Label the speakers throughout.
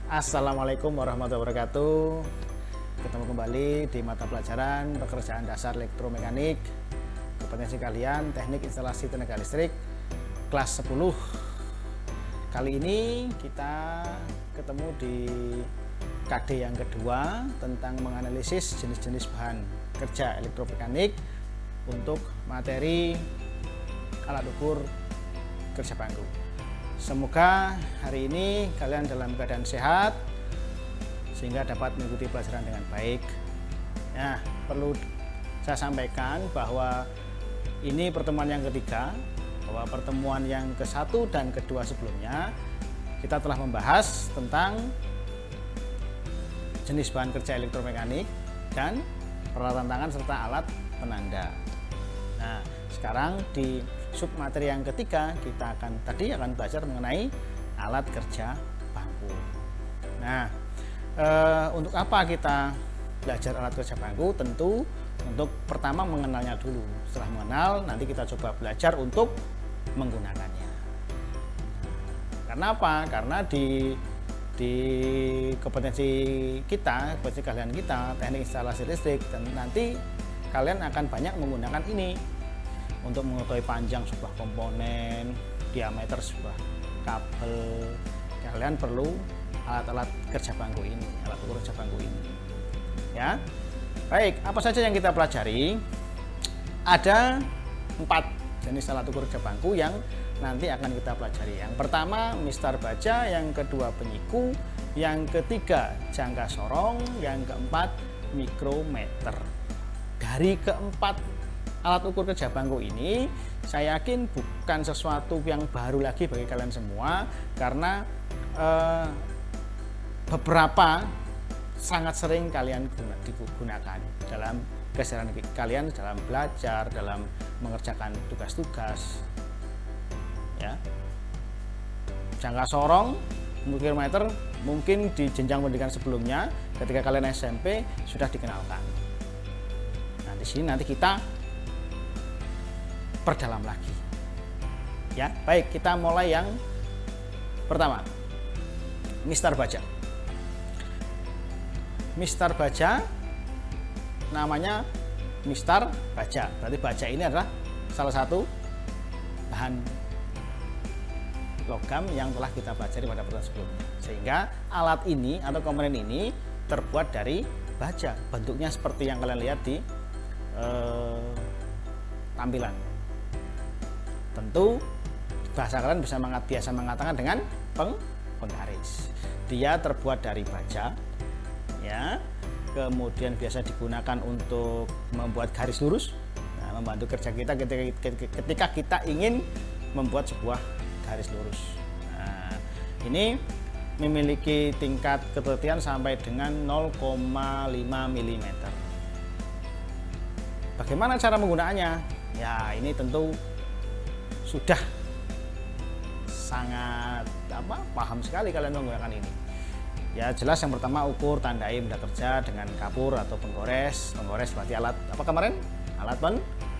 Speaker 1: Assalamualaikum warahmatullahi wabarakatuh. Ketemu kembali di mata pelajaran pekerjaan dasar elektromekanik. Kompetensi kalian teknik instalasi tenaga listrik kelas 10. Kali ini kita ketemu di KD yang kedua tentang menganalisis jenis-jenis bahan kerja elektromekanik untuk materi alat ukur kerja bangku. Semoga hari ini kalian dalam keadaan sehat sehingga dapat mengikuti pelajaran dengan baik. Nah, perlu saya sampaikan bahwa ini pertemuan yang ketiga, bahwa pertemuan yang ke-1 dan kedua sebelumnya kita telah membahas tentang jenis bahan kerja elektromekanik dan peralatan tangan serta alat penanda. Nah, sekarang di submateri yang ketiga kita akan belajar mengenai alat kerja bangku. Nah, untuk apa kita belajar alat kerja bangku? Tentu untuk pertama mengenalnya dulu. Setelah mengenal, nanti kita coba belajar untuk menggunakannya. Karena apa? Karena di kompetensi kalian teknik instalasi listrik, dan nanti kalian akan banyak menggunakan ini untuk mengetahui panjang sebuah komponen, diameter sebuah kabel. Kalian perlu alat-alat kerja bangku ini, alat ukur kerja bangku ini. Ya, baik. Apa saja yang kita pelajari? Ada 4 jenis alat ukur kerja bangku yang nanti akan kita pelajari. Yang pertama mistar baja, yang kedua penyiku, yang ketiga jangka sorong, yang keempat mikrometer. Dari keempat alat ukur kerja bangku ini, saya yakin bukan sesuatu yang baru lagi bagi kalian semua, karena beberapa sangat sering kalian digunakan dalam keseharian kalian, dalam belajar, dalam mengerjakan tugas-tugas. Ya, jangka sorong, mikrometer mungkin di jenjang pendidikan sebelumnya, ketika kalian SMP sudah dikenalkan. Nah, di sini nanti kita perdalam lagi. Ya, baik, kita mulai yang pertama. Mistar baja. Mistar baja namanya mistar baja. Berarti baja ini adalah salah satu bahan logam yang telah kita pelajari pada pertemuan sebelumnya. Sehingga alat ini atau komponen ini terbuat dari baja. Bentuknya seperti yang kalian lihat di tampilan. Tentu bahasa kalian biasa mengatakan dengan penggaris. Dia terbuat dari baja, ya. Kemudian biasa digunakan untuk membuat garis lurus. Nah, membantu kerja kita ketika kita ingin membuat sebuah garis lurus. Nah, ini memiliki tingkat ketelitian sampai dengan 0,5 mm. Bagaimana cara menggunakannya? Ya, ini tentu sudah sangat paham sekali kalian menggunakan ini. Ya, jelas yang pertama ukur, tandai benda kerja dengan kapur atau penggores. Penggores berarti alat apa kemarin? Alat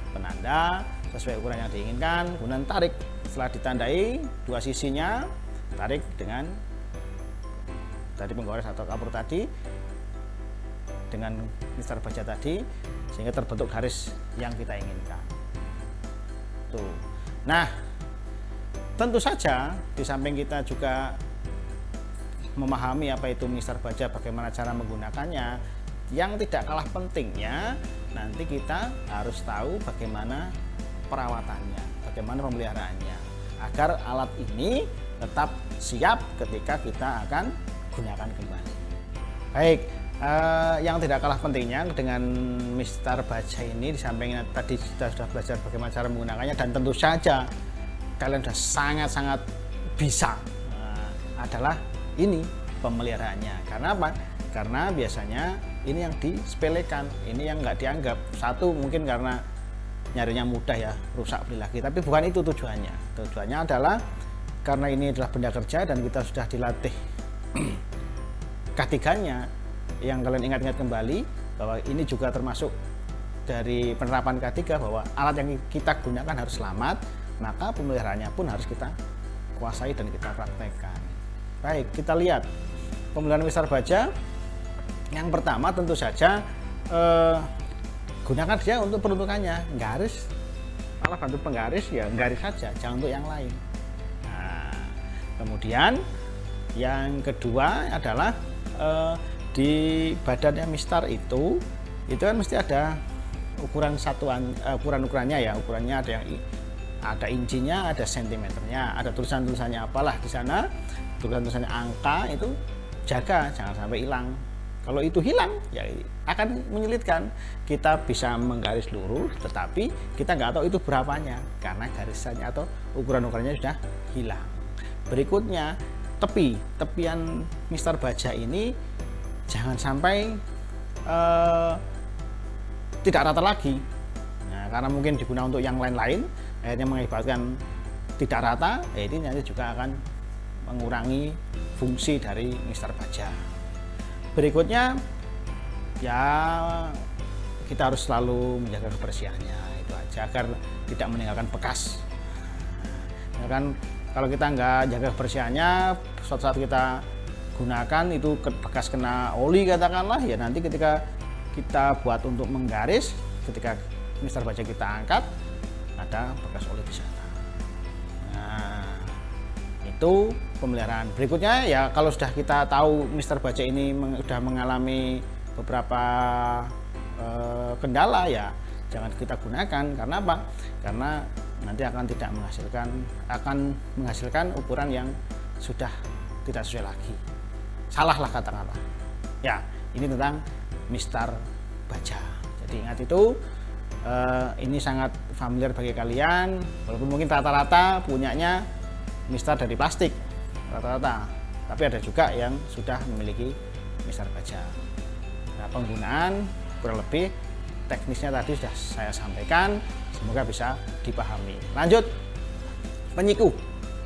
Speaker 1: penanda sesuai ukuran yang diinginkan. Kemudian tarik, setelah ditandai dua sisinya, tarik dengan tadi penggores atau kapur tadi dengan mistar baja tadi sehingga terbentuk garis yang kita inginkan. Tuh. Nah, tentu saja di samping kita juga memahami apa itu mistar baja, bagaimana cara menggunakannya, yang tidak kalah pentingnya nanti kita harus tahu bagaimana perawatannya, bagaimana pemeliharaannya, agar alat ini tetap siap ketika kita akan gunakan kembali. Baik, yang tidak kalah pentingnya dengan mistar baja ini, di samping tadi kita sudah belajar bagaimana cara menggunakannya, dan tentu saja kalian sudah sangat-sangat bisa adalah ini pemeliharaannya. Karena apa? Karena biasanya ini yang disepelekan, ini yang nggak dianggap. Satu, mungkin karena nyarinya mudah ya, rusak beli lagi, tapi bukan itu tujuannya. Tujuannya adalah karena ini adalah benda kerja dan kita sudah dilatih K3-nya, yang kalian ingat-ingat kembali bahwa ini juga termasuk dari penerapan K3 bahwa alat yang kita gunakan harus selamat, maka pemeliharaannya pun harus kita kuasai dan kita praktekkan. Baik, kita lihat pemeliharaan mistar baja, yang pertama tentu saja gunakan dia untuk peruntukannya, garis, malah bantu penggaris ya garis saja, jangan untuk yang lain. Nah, kemudian yang kedua adalah di badannya mistar itu kan mesti ada ukuran satuan, ukurannya ya, ukurannya ada incinya, ada sentimeternya, ada tulisannya apalah di sana, tulisannya angka, itu jaga jangan sampai hilang. Kalau itu hilang ya akan menyulitkan. Kita bisa menggaris lurus tetapi kita nggak tahu itu berapanya karena garisannya atau ukurannya sudah hilang. Berikutnya tepian mistar baja ini jangan sampai tidak rata lagi. Nah, karena mungkin digunakan untuk yang lain-lain, akhirnya mengakibatkan tidak rata, ya ini nanti juga akan mengurangi fungsi dari mistar baja. Berikutnya ya kita harus selalu menjaga kebersihannya, itu aja agar tidak meninggalkan bekas. Ya kan, kalau kita nggak jaga kebersihannya, suatu saat kita gunakan itu bekas kena oli katakanlah, ya nanti ketika kita buat untuk menggaris, ketika mistar baja kita angkat ada bekas oli di sana. Nah, itu pemeliharaan. Berikutnya ya kalau sudah kita tahu mistar baja ini sudah mengalami beberapa kendala, ya jangan kita gunakan. Karena apa? Karena nanti akan menghasilkan ukuran yang sudah tidak sesuai lagi, salah lah katakanlah. Ya, ini tentang mistar baja. Jadi ingat itu, ini sangat familiar bagi kalian, walaupun mungkin rata-rata punyanya mistar dari plastik rata-rata, tapi ada juga yang sudah memiliki mistar baja. Nah, penggunaan kurang lebih teknisnya tadi sudah saya sampaikan, semoga bisa dipahami. Lanjut, penyiku.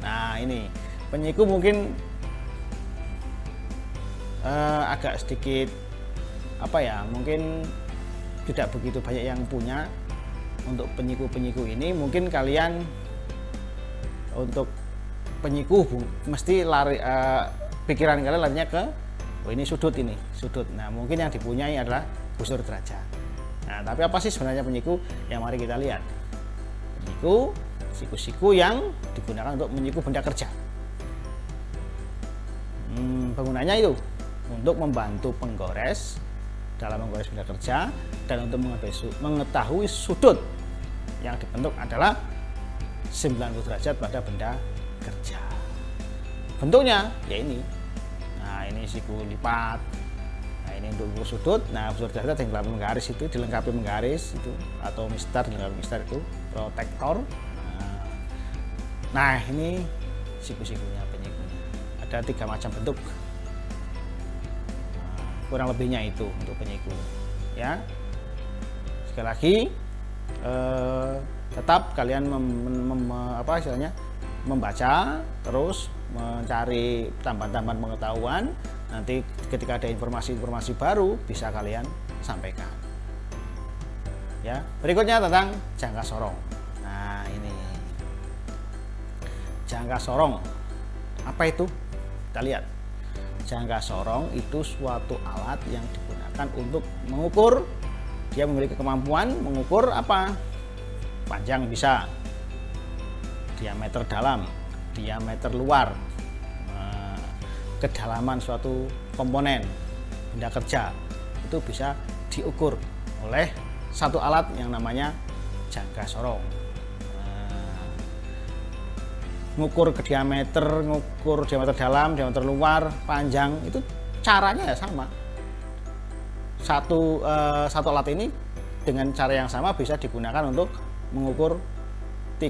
Speaker 1: Nah, ini penyiku mungkin agak sedikit mungkin tidak begitu banyak yang punya. Untuk penyiku ini mungkin kalian untuk penyiku mesti pikiran kalian larinya ke ini sudut. Nah, mungkin yang dipunyai adalah busur derajat. Nah, tapi apa sih sebenarnya penyiku? Yang mari kita lihat. Penyiku, siku-siku yang digunakan untuk menyiku benda kerja. Penggunanya itu untuk membantu penggores dalam menggores benda kerja, dan untuk mengetahui sudut yang dibentuk adalah 90 derajat pada benda kerja. Bentuknya ya ini. Nah, ini siku lipat. Nah, ini untuk ukur sudut. Nah, busur derajat yang dalam menggaris itu dilengkapi menggaris itu, atau mistar dilengkapi mistar itu protektor. Nah, ini siku-sikunya, penyikunya. Ada 3 macam bentuk. Kurang lebihnya itu untuk penyiku ya. Sekali lagi tetap kalian membaca, terus mencari tambahan-tambahan pengetahuan, nanti ketika ada informasi-informasi baru bisa kalian sampaikan ya. Berikutnya tentang jangka sorong. Nah, ini jangka sorong apa itu, kita lihat. Jangka sorong itu suatu alat yang digunakan untuk mengukur, dia memiliki kemampuan mengukur apa? Panjang bisa, diameter dalam, diameter luar, kedalaman suatu komponen benda kerja itu bisa diukur oleh satu alat yang namanya jangka sorong. Ngukur diameter dalam, diameter luar, panjang, itu caranya ya sama. Satu alat ini dengan cara yang sama bisa digunakan untuk mengukur 3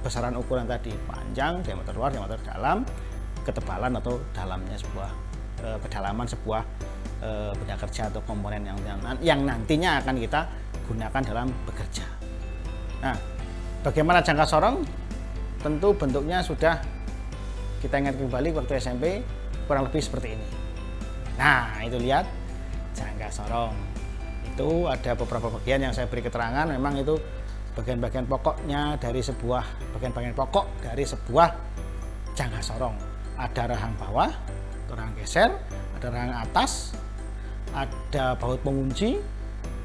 Speaker 1: besaran ukuran tadi: panjang, diameter luar, diameter dalam, ketebalan atau dalamnya kedalaman sebuah benda kerja atau komponen yang nantinya akan kita gunakan dalam bekerja. Nah, bagaimana jangka sorong? Tentu bentuknya sudah kita ingat kembali waktu SMP, kurang lebih seperti ini. Nah, itu lihat jangka sorong. Itu ada beberapa bagian yang saya beri keterangan, memang itu bagian-bagian pokoknya dari bagian-bagian pokok dari sebuah jangka sorong. Ada rahang bawah, atau rahang geser, ada rahang atas, ada baut pengunci,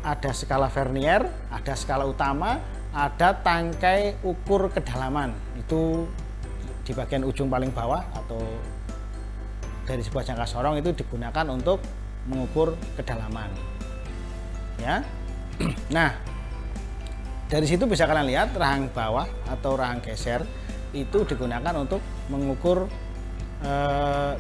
Speaker 1: ada skala vernier, ada skala utama, ada tangkai ukur kedalaman. Itu di bagian ujung paling bawah atau dari sebuah jangka sorong itu digunakan untuk mengukur kedalaman. Ya. Nah, dari situ bisa kalian lihat rahang bawah atau rahang geser itu digunakan untuk mengukur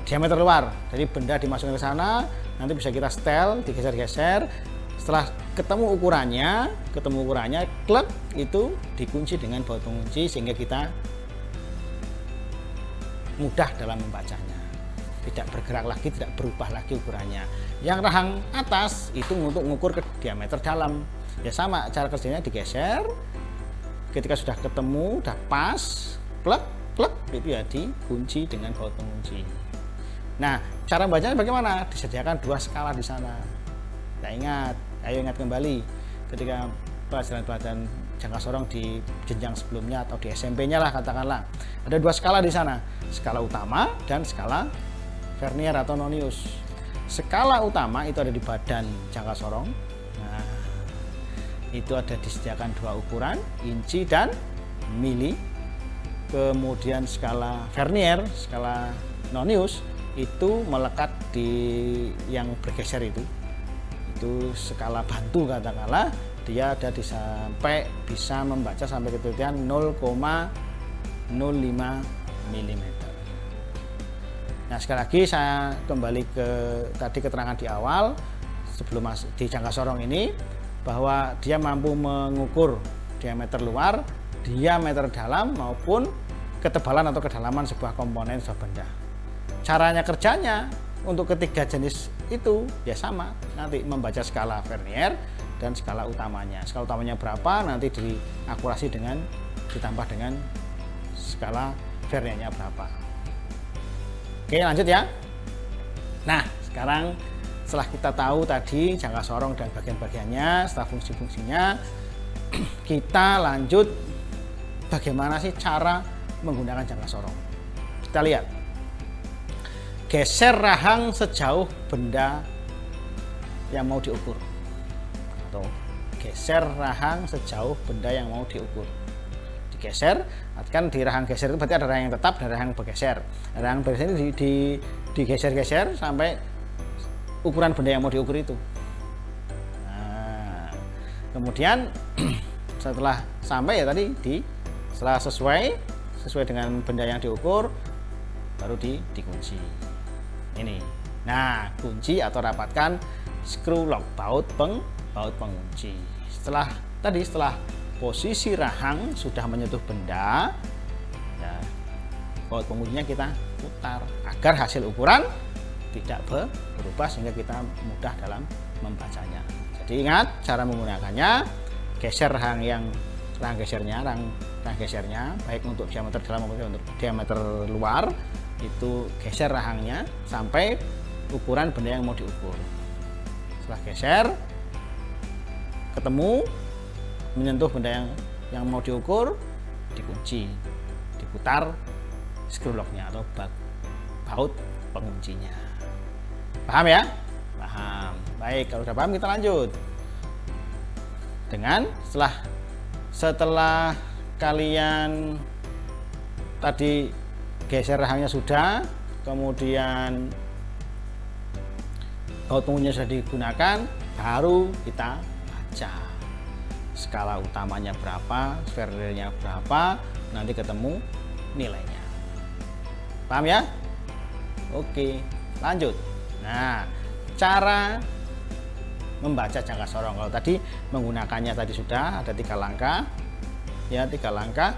Speaker 1: diameter luar. Jadi benda dimasukkan ke sana, nanti bisa kita setel, digeser-geser. Setelah ketemu ukurannya, klek itu dikunci dengan baut pengunci sehingga kita mudah dalam membacanya. Tidak bergerak lagi, tidak berubah lagi ukurannya. Yang rahang atas itu untuk mengukur ke diameter dalam. Ya sama, cara kerjanya digeser. Ketika sudah ketemu, udah pas, plek itu ya dikunci dengan baut pengunci. Nah, cara membacanya bagaimana? Disediakan 2 skala di sana. Nah, ayo ingat kembali ketika pelajaran-pelajaran jangka sorong di jenjang sebelumnya atau di SMP-nya lah katakanlah. Ada 2 skala di sana, skala utama dan skala vernier atau nonius. Skala utama itu ada di badan jangka sorong. Nah, itu ada disediakan 2 ukuran, inci dan mili. Kemudian skala vernier, skala nonius itu melekat di yang bergeser itu skala bantu katakanlah, dia ada di sampai bisa membaca sampai ketinggian 0,05 mm. Nah, sekali lagi saya kembali ke tadi keterangan di awal sebelum masuk di jangka sorong ini, bahwa dia mampu mengukur diameter luar, diameter dalam maupun ketebalan atau kedalaman sebuah komponen sebuah benda. Caranya kerjanya untuk ketiga jenis itu ya sama, nanti membaca skala vernier dan skala utamanya. Skala utamanya berapa nanti diakurasi dengan ditambah dengan skala verniernya berapa. Oke, lanjut ya. Nah, sekarang setelah kita tahu tadi jangka sorong dan bagian-bagiannya, setelah fungsi-fungsinya, kita lanjut bagaimana sih cara menggunakan jangka sorong. Kita lihat. Geser rahang sejauh benda yang mau diukur. Atau geser rahang sejauh benda yang mau diukur. Digeser, kan di rahang geser itu berarti ada rahang yang tetap dan rahang bergeser. Rahang bergeser ini digeser-geser sampai ukuran benda yang mau diukur itu. Nah, kemudian setelah sampai ya tadi setelah sesuai dengan benda yang diukur baru dikunci. Ini. Nah, kunci atau rapatkan screw lock baut pengunci. Setelah posisi rahang sudah menyentuh benda, ya, baut penguncinya kita putar agar hasil ukuran tidak berubah sehingga kita mudah dalam membacanya. Jadi ingat cara menggunakannya, geser rahang gesernya baik untuk diameter dalam maupun untuk diameter luar, itu geser rahangnya sampai ukuran benda yang mau diukur. Setelah geser ketemu menyentuh benda yang mau diukur, dikunci, diputar screw locknya atau baut penguncinya. Paham ya? Paham. Baik, kalau sudah paham kita lanjut dengan setelah kalian tadi geser rahangnya sudah, kemudian baut penguncinya sudah digunakan, baru kita baca skala utamanya berapa, verniernya berapa, nanti ketemu nilainya. Paham ya? Oke, lanjut. Nah, cara membaca jangka sorong, kalau tadi menggunakannya tadi sudah ada 3 langkah ya, 3 langkah.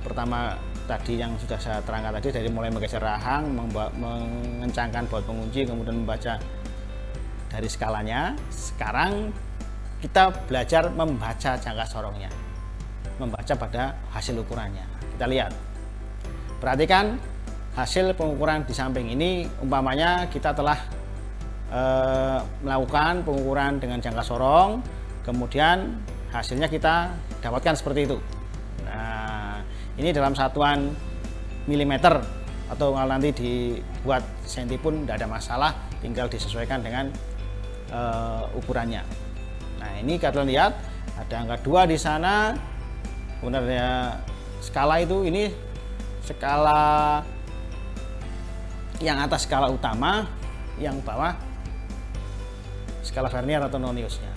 Speaker 1: Pertama tadi yang sudah saya terangkan tadi, dari mulai menggeser rahang, mengencangkan baut pengunci, kemudian membaca dari skalanya. Sekarang kita belajar membaca jangka sorongnya, membaca pada hasil ukurannya. Kita lihat, perhatikan hasil pengukuran di samping ini. Umpamanya kita telah melakukan pengukuran dengan jangka sorong, kemudian hasilnya kita dapatkan seperti itu. Nah, ini dalam satuan milimeter atau kalau nanti dibuat senti pun tidak ada masalah, tinggal disesuaikan dengan ukurannya. Nah, ini kalian lihat ada angka 2 di sana. Sebenarnya skala itu, ini skala yang atas skala utama, yang bawah skala vernier atau noniusnya.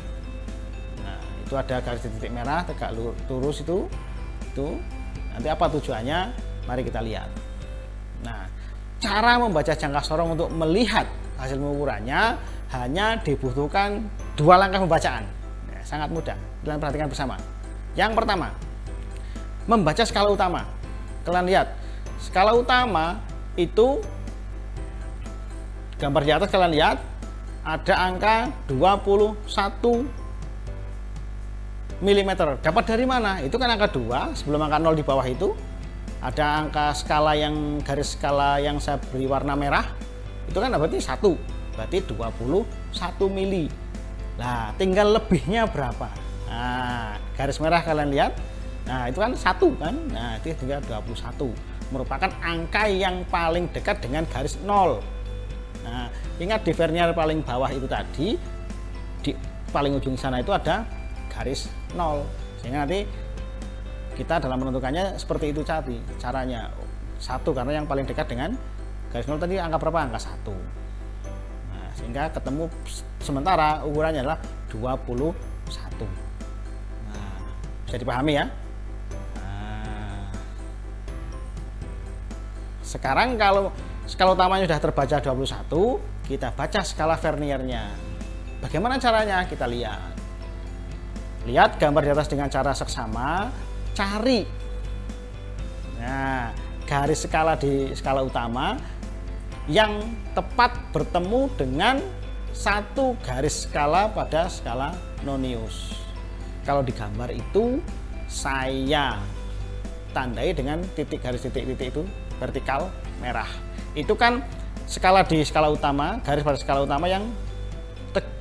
Speaker 1: Nah, itu ada garis titik merah tegak lurus itu. Nanti apa tujuannya? Mari kita lihat. Nah, cara membaca jangka sorong untuk melihat hasil pengukurannya hanya dibutuhkan 2 langkah pembacaan. Ya, sangat mudah. Kalian perhatikan bersama. Yang pertama, membaca skala utama. Kalian lihat, skala utama itu gambar di atas, kalian lihat ada angka 21 mm. Dapat dari mana? Itu kan angka 2, sebelum angka 0 di bawah itu ada angka skala yang garis skala yang saya beri warna merah. Itu kan berarti 1, berarti 21 mili. Nah, tinggal lebihnya berapa? Nah, garis merah kalian lihat. Nah, itu kan 1 kan? Nah, itu tinggal 21. Merupakan angka yang paling dekat dengan garis 0. Nah, ingat di vernier paling bawah itu tadi, di paling ujung sana itu ada garis 0. Sehingga nanti kita dalam menentukannya seperti itu tadi caranya. 1 karena yang paling dekat dengan garis 0 tadi angka berapa? Angka 1. Nah, sehingga ketemu sementara ukurannya adalah 21. Nah, bisa dipahami ya? Nah, sekarang kalau skala utamanya sudah terbaca 21, kita baca skala verniernya. Bagaimana caranya? Kita lihat. Lihat gambar di atas dengan cara seksama, cari. Nah, garis skala di skala utama yang tepat bertemu dengan satu garis skala pada skala nonius. Kalau di gambar itu saya tandai dengan titik, garis titik-titik itu vertikal merah. Itu kan skala di skala utama, garis pada skala utama yang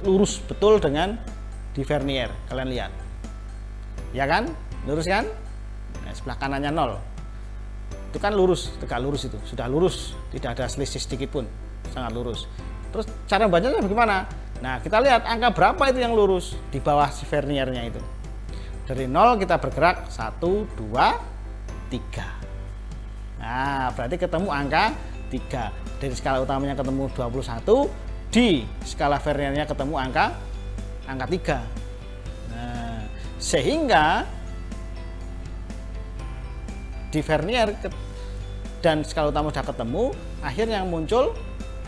Speaker 1: lurus betul dengan di vernier. Kalian lihat, ya kan? Lurus kan? Nah, sebelah kanannya 0. Itu kan lurus, tegak lurus, itu sudah lurus, tidak ada selisih sedikit pun, sangat lurus. Terus cara bacanya bagaimana? Nah, kita lihat angka berapa itu yang lurus di bawah si verniernya itu. Dari 0 kita bergerak 1, 2, 3. Nah, berarti ketemu angka 3. Dari skala utamanya ketemu 21, di skala verniernya ketemu angka 3. Nah, sehingga di vernier dan skala utama sudah ketemu, akhirnya yang muncul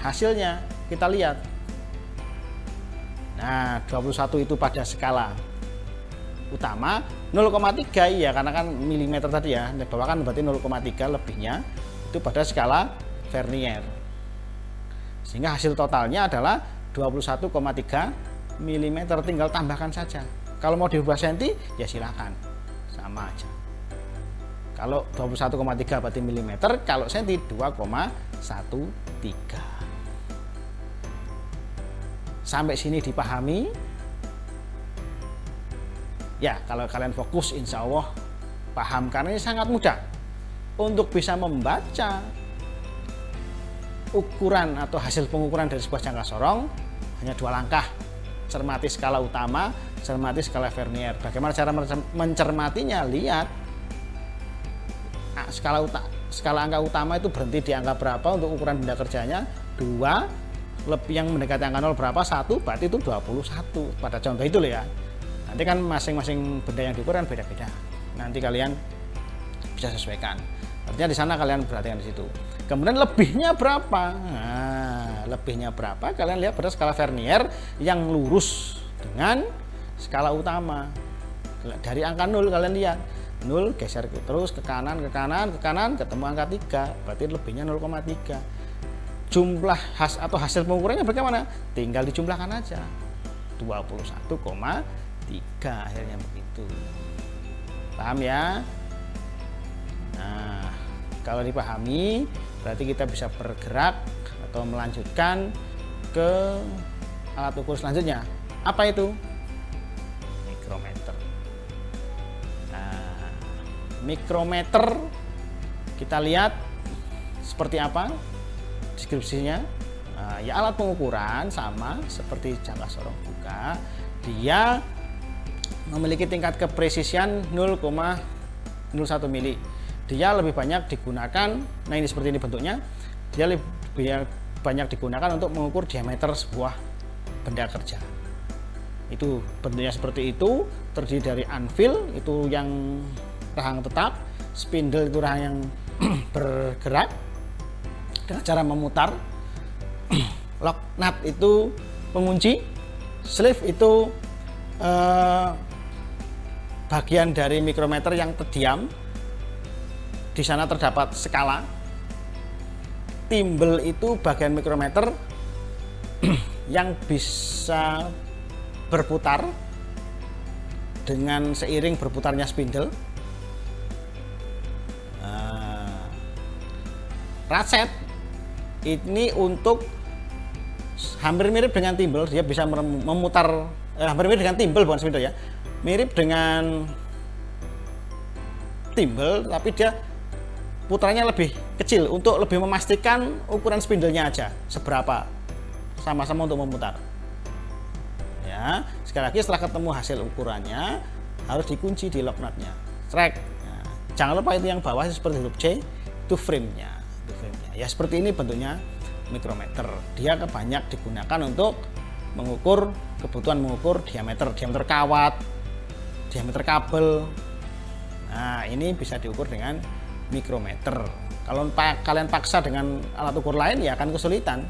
Speaker 1: hasilnya kita lihat. Nah, 21 itu pada skala utama, 0,3 ya, karena kan milimeter tadi ya, di bawah kan berarti 0,3 lebihnya itu pada skala vernier. Sehingga hasil totalnya adalah 21,3 mm, tinggal tambahkan saja. Kalau mau diubah senti ya silakan, sama aja. Kalau 21,3 berarti milimeter, kalau senti 2,13. Sampai sini dipahami? Ya, kalau kalian fokus insya Allah paham, karena ini sangat mudah. Untuk bisa membaca ukuran atau hasil pengukuran dari sebuah jangka sorong hanya 2 langkah. Cermati skala utama, cermati skala vernier. Bagaimana cara mencermatinya? Lihat skala angka utama itu berhenti di angka berapa untuk ukuran benda kerjanya, 2, lebih yang mendekati angka 0 berapa, 1, berarti itu 21 pada contoh itu loh ya. Nanti kan masing-masing benda yang diukur kan beda-beda, nanti kalian bisa sesuaikan. Artinya di sana kalian perhatikan di situ. Kemudian lebihnya berapa? Nah, lebihnya berapa? Kalian lihat pada skala vernier yang lurus dengan skala utama. Dari angka 0 kalian lihat, 0 geser terus ke kanan, ketemu angka 3, berarti lebihnya 0,3. Jumlah hasil pengukurannya bagaimana? Tinggal dijumlahkan aja, 21,3, akhirnya begitu. Paham ya? Nah, kalau dipahami berarti kita bisa bergerak atau melanjutkan ke alat ukur selanjutnya. Apa itu? Mikrometer. Nah, mikrometer kita lihat seperti apa deskripsinya? Ya alat pengukuran sama seperti jangka sorong juga, dia memiliki tingkat kepresisian 0,01 mili. Dia lebih banyak digunakan, nah ini seperti ini bentuknya, dia lebih banyak digunakan untuk mengukur diameter sebuah benda kerja. Itu bentuknya seperti itu, terdiri dari anvil itu yang rahang tetap, spindle itu rahang yang bergerak dengan cara memutar, lock nut itu pengunci, sleeve itu bagian dari mikrometer yang terdiam. Di sana terdapat skala. Timbel itu bagian mikrometer yang bisa berputar dengan seiring berputarnya spindle. Ratchet ini untuk hampir mirip dengan timbel, dia bisa memutar hampir mirip dengan timbel, bukan spindle ya, mirip dengan timbel tapi dia putarannya lebih kecil untuk lebih memastikan ukuran spindlenya aja seberapa, sama-sama untuk memutar ya. Sekali lagi setelah ketemu hasil ukurannya harus dikunci di lock nutnya, strike. Nah, jangan lupa itu yang bawah seperti huruf C itu frame-nya, ya seperti ini bentuknya mikrometer. Dia banyak digunakan untuk mengukur, kebutuhan mengukur diameter kawat, diameter kabel. Nah ini bisa diukur dengan mikrometer. Kalau kalian paksa dengan alat ukur lain ya akan kesulitan.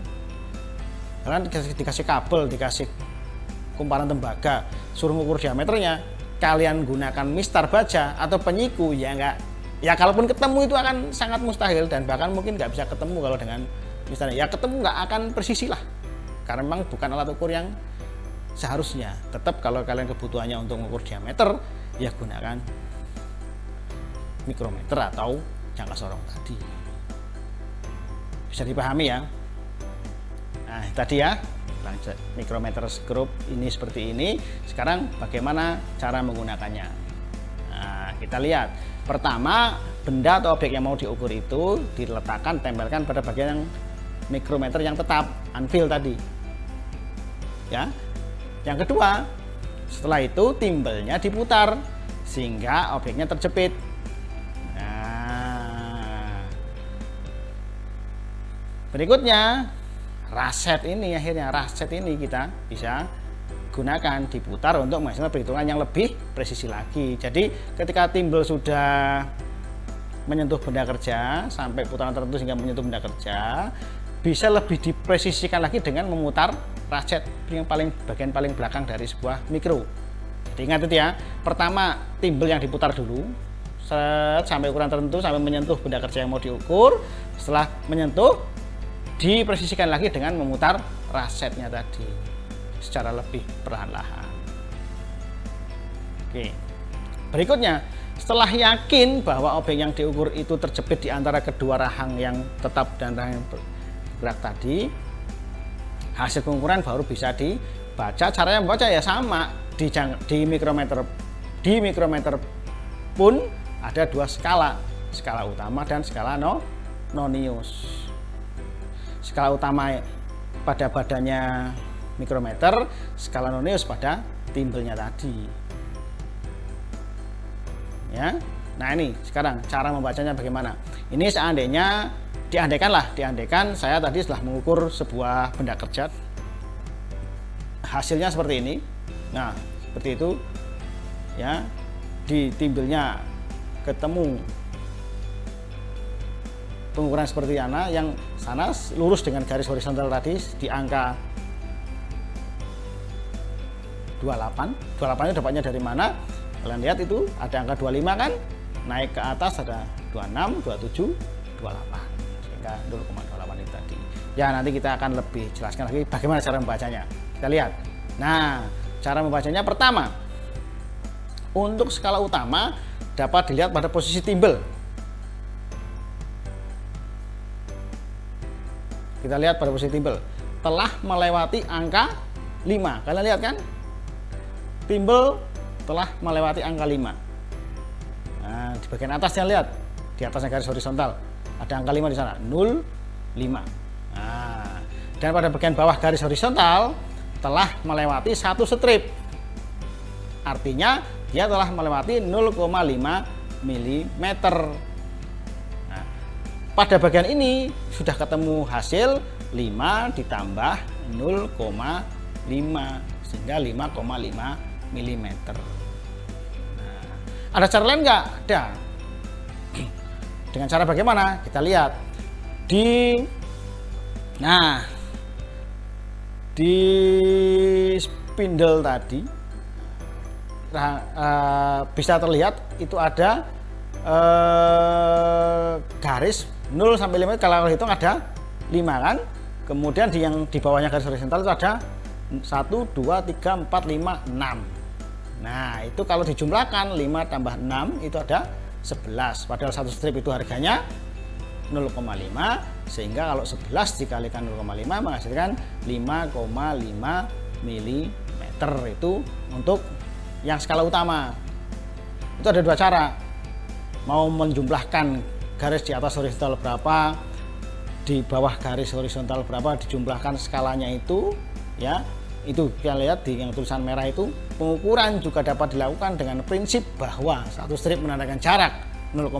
Speaker 1: Kalian dikasih kabel, dikasih kumparan tembaga, suruh mengukur diameternya, kalian gunakan mistar baja atau penyiku ya enggak. Ya kalaupun ketemu itu akan sangat mustahil dan bahkan mungkin nggak bisa ketemu kalau dengan misalnya ya ketemu nggak akan presisi lah, karena memang bukan alat ukur yang seharusnya. Tetap kalau kalian kebutuhannya untuk mengukur diameter ya gunakan mikrometer atau jangka sorong tadi. Bisa dipahami ya. Nah tadi ya mikrometer skrup ini seperti ini. Sekarang bagaimana cara menggunakannya? Nah kita lihat. Pertama, benda atau objek yang mau diukur itu diletakkan, tempelkan pada bagian yang mikrometer yang tetap, anvil tadi ya. Yang kedua, setelah itu timbelnya diputar sehingga objeknya terjepit. Nah berikutnya ratchet ini, akhirnya ratchet ini kita bisa gunakan, diputar untuk menghasilkan perhitungan yang lebih presisi lagi. Jadi ketika timbel sudah menyentuh benda kerja sampai putaran tertentu sehingga menyentuh benda kerja, bisa lebih dipresisikan lagi dengan memutar ratchet yang bagian paling belakang dari sebuah mikro. Jadi ingat itu ya, pertama timbel yang diputar dulu sampai ukuran tertentu, sampai menyentuh benda kerja yang mau diukur. Setelah menyentuh, dipresisikan lagi dengan memutar ratchetnya tadi secara lebih perlahan-lahan. Oke. Berikutnya, setelah yakin bahwa objek yang diukur itu terjepit di antara kedua rahang yang tetap dan rahang yang bergerak tadi, hasil pengukuran baru bisa dibaca. Caranya membaca ya sama, di mikrometer. Di mikrometer pun ada dua skala, skala utama dan skala nonius. Skala utama pada badannya mikrometer, skala nonius pada timbelnya tadi ya. Nah ini sekarang cara membacanya bagaimana. Ini seandainya diandaikan saya tadi setelah mengukur sebuah benda kerja, hasilnya seperti ini. Nah seperti itu ya, di timbelnya ketemu pengukuran seperti mana, yang sana lurus dengan garis horizontal tadi di angka 28 itu dapatnya dari mana? Kalian lihat itu ada angka 25 kan, naik ke atas ada 26, 27, 28 sehingga 0,28 itu tadi ya. Nanti kita akan lebih jelaskan lagi bagaimana cara membacanya. Kita lihat. Nah cara membacanya, pertama untuk skala utama dapat dilihat pada posisi timbel. Kita lihat pada posisi timbel telah melewati angka 5. Kalian lihat kan, timbel telah melewati angka 5. Nah, di bagian atasnya lihat, di atasnya garis horizontal ada angka 5 di sana, 0,5. Nah, dan pada bagian bawah garis horizontal telah melewati 1 strip. Artinya dia telah melewati 0,5 mm. Nah, pada bagian ini sudah ketemu hasil 5 ditambah 0,5 sehingga 5,5 mm. Nah, ada cara lain nggak? Ada. Dengan cara bagaimana? Kita lihat di spindle tadi bisa terlihat itu ada garis 0 sampai 5, kalau hitung ada 5 kan. Kemudian yang di bawahnya garis horizontal itu ada 1, 2, 3, 4, 5, 6. Nah, itu kalau dijumlahkan 5 tambah 6 itu ada 11. Padahal satu strip itu harganya 0,5, sehingga kalau 11 dikalikan 0,5 menghasilkan 5,5 mm. Itu untuk yang skala utama. Itu ada dua cara. Mau menjumlahkan garis di atas horizontal berapa, di bawah garis horizontal berapa, dijumlahkan skalanya itu, ya. Itu kita lihat di yang tulisan merah itu, pengukuran juga dapat dilakukan dengan prinsip bahwa satu strip menandakan jarak 0,5,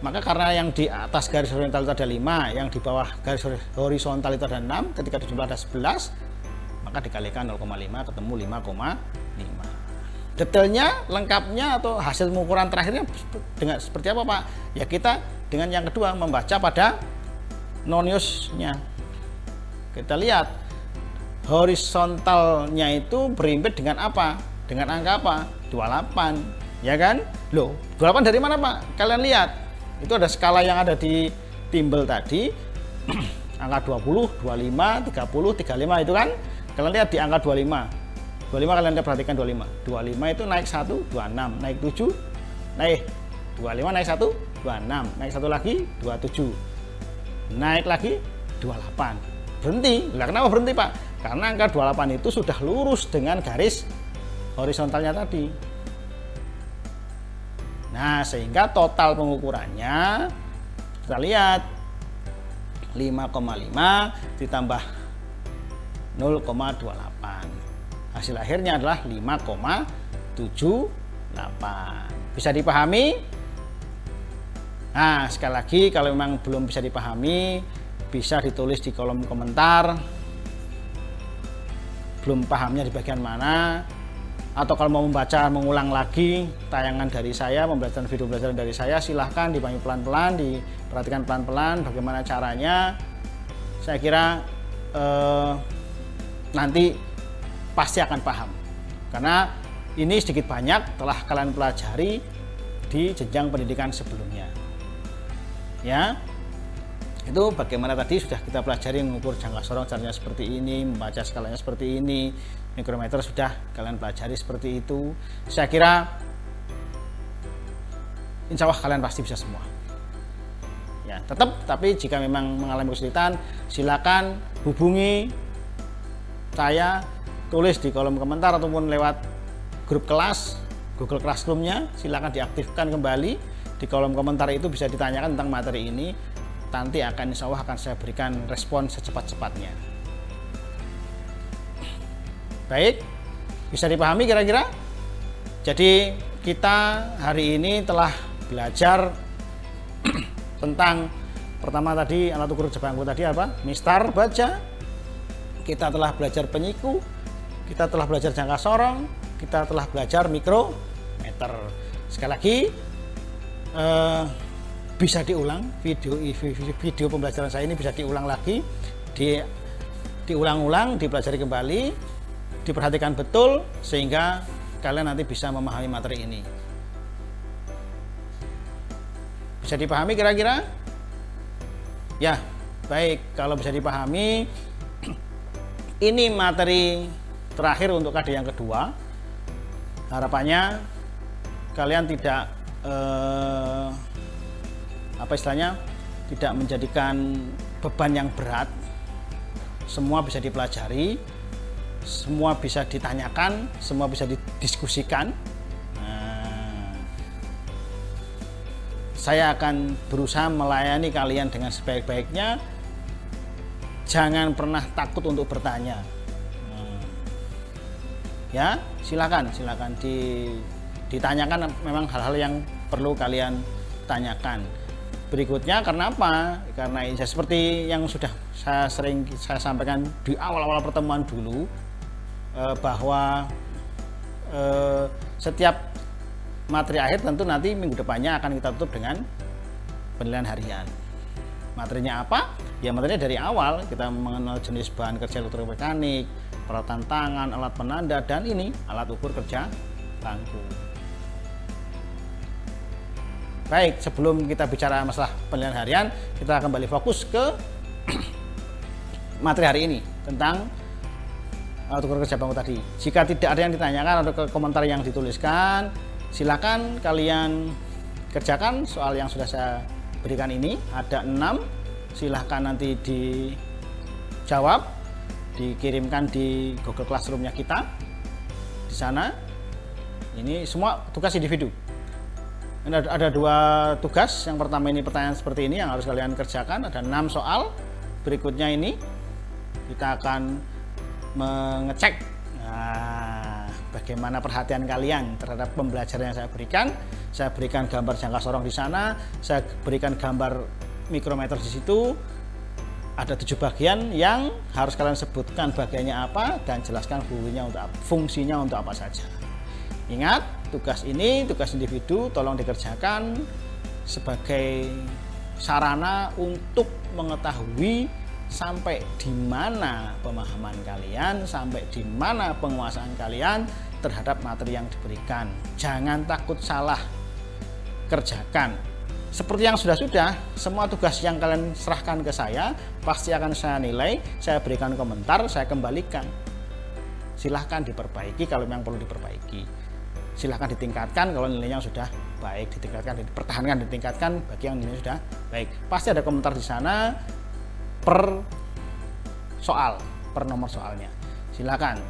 Speaker 1: maka karena yang di atas garis horizontal itu ada 5, yang di bawah garis horizontal itu ada 6, ketika dijumlah ada 11, maka dikalikan 0,5 ketemu 5,5. Detailnya, lengkapnya atau hasil pengukuran terakhirnya dengan seperti apa, Pak? Ya kita dengan yang kedua membaca pada noniusnya. Kita lihat horizontalnya itu berimpit dengan apa? Dengan angka apa? 28, ya kan? Loh, 28 dari mana, Pak? Kalian lihat. Itu ada skala yang ada di timbel tadi. Angka 20, 25, 30, 35 itu kan? Kalian lihat di angka 25. 25 kalian perhatikan 25. 25 itu naik 1, 26, naik 7, naik 25 naik 1, 26, naik 1 lagi 27. Naik lagi 28. Berhenti. Lah kenapa berhenti, Pak? Karena angka 28 itu sudah lurus dengan garis horizontalnya tadi. Nah, sehingga total pengukurannya kita lihat 5,5 ditambah 0,28. Hasil akhirnya adalah 5,78. Bisa dipahami? Nah, sekali lagi kalau memang belum bisa dipahami, bisa ditulis di kolom komentar. Belum pahamnya di bagian mana, atau kalau mau membaca, mengulang lagi tayangan dari saya, pembelajaran video pembelajaran dari saya, silahkan dipahami pelan-pelan, diperhatikan pelan-pelan bagaimana caranya. Saya kira nanti pasti akan paham, karena ini sedikit banyak telah kalian pelajari di jenjang pendidikan sebelumnya. Ya, itu bagaimana tadi sudah kita pelajari mengukur jangka sorong caranya seperti ini, membaca skalanya seperti ini, mikrometer sudah kalian pelajari seperti itu. Saya kira insya Allah kalian pasti bisa semua. Ya, tapi jika memang mengalami kesulitan, silakan hubungi saya, tulis di kolom komentar ataupun lewat grup kelas Google Classroom-nya, silakan diaktifkan kembali. Di kolom komentar itu bisa ditanyakan tentang materi ini. Nanti insya Allah akan saya berikan respon secepat-cepatnya. Baik, bisa dipahami kira-kira? Jadi kita hari ini telah belajar tentang pertama tadi alat ukur Jepangku tadi apa? Mistar baja. Kita telah belajar penyiku, kita telah belajar jangka sorong, kita telah belajar mikrometer. Sekali lagi bisa diulang video pembelajaran saya ini, bisa diulang lagi, diulang-ulang, dipelajari kembali, diperhatikan betul sehingga kalian nanti bisa memahami materi ini. Bisa dipahami kira-kira? Ya, baik, kalau bisa dipahami, ini materi terakhir untuk KD yang kedua. Harapannya kalian tidak tidak menjadikan beban yang berat. Semua bisa dipelajari, semua bisa ditanyakan, semua bisa didiskusikan. Saya akan berusaha melayani kalian dengan sebaik-baiknya. Jangan pernah takut untuk bertanya. Ya, silakan ditanyakan memang hal-hal yang perlu kalian tanyakan. Berikutnya, karena apa? Karena ini seperti yang sudah saya sampaikan di awal-awal pertemuan dulu, bahwa setiap materi akhir tentu nanti minggu depannya akan kita tutup dengan penilaian harian. Materinya apa? Ya materinya dari awal kita mengenal jenis bahan kerja elektromekanik, peralatan tangan, alat penanda, dan ini alat ukur kerja bangku. Baik, sebelum kita bicara masalah penilaian harian, kita kembali fokus ke materi hari ini tentang alat ukur kerja bangku tadi. Jika tidak ada yang ditanyakan atau ke komentar yang dituliskan, silakan kalian kerjakan soal yang sudah saya berikan ini. Ada 6, silahkan nanti dijawab, dikirimkan di Google Classroom-nya kita. Di sana, ini semua tugas individu. Ini ada 2 tugas. Yang pertama ini pertanyaan seperti ini yang harus kalian kerjakan. Ada 6 soal. Berikutnya ini kita akan mengecek bagaimana perhatian kalian terhadap pembelajaran yang saya berikan. Saya berikan gambar jangka sorong di sana. Saya berikan gambar mikrometer di situ. Ada 7 bagian yang harus kalian sebutkan bagiannya apa dan jelaskan fungsinya untuk apa saja. Ingat, tugas ini tugas individu, tolong dikerjakan sebagai sarana untuk mengetahui sampai di mana pemahaman kalian, sampai di mana penguasaan kalian terhadap materi yang diberikan. Jangan takut salah, kerjakan. Seperti yang sudah-sudah, semua tugas yang kalian serahkan ke saya pasti akan saya nilai, saya berikan komentar, saya kembalikan. Silahkan diperbaiki kalau memang perlu diperbaiki. Silahkan ditingkatkan kalau nilainya sudah baik, ditingkatkan, dipertahankan, ditingkatkan bagi yang nilainya sudah baik. Pasti ada komentar di sana per soal, per nomor soalnya. Silakan.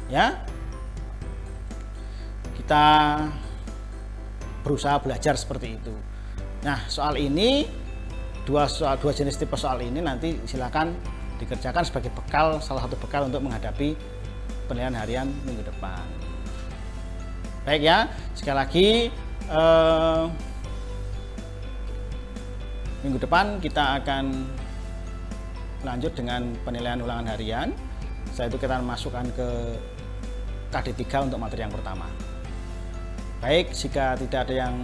Speaker 1: Ya. Kita berusaha belajar seperti itu. Nah, soal ini dua jenis tipe soal ini nanti silakan dikerjakan sebagai bekal, salah satu bekal untuk menghadapi penilaian harian minggu depan. Baik ya, sekali lagi minggu depan kita akan lanjut dengan penilaian ulangan harian. Setelah itu kita masukkan ke KD3 untuk materi yang pertama. Baik, jika tidak ada yang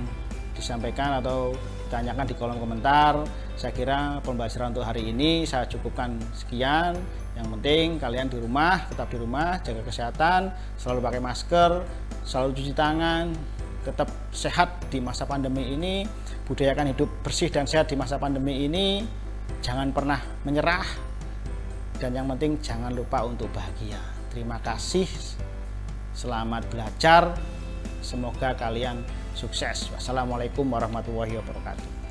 Speaker 1: disampaikan atau ditanyakan di kolom komentar, saya kira pembelajaran untuk hari ini saya cukupkan sekian. Yang penting kalian di rumah, tetap di rumah, jaga kesehatan, selalu pakai masker, selalu cuci tangan, tetap sehat di masa pandemi ini, budayakan hidup bersih dan sehat di masa pandemi ini, jangan pernah menyerah, dan yang penting jangan lupa untuk bahagia. Terima kasih, selamat belajar, semoga kalian sukses. Wassalamualaikum warahmatullahi wabarakatuh.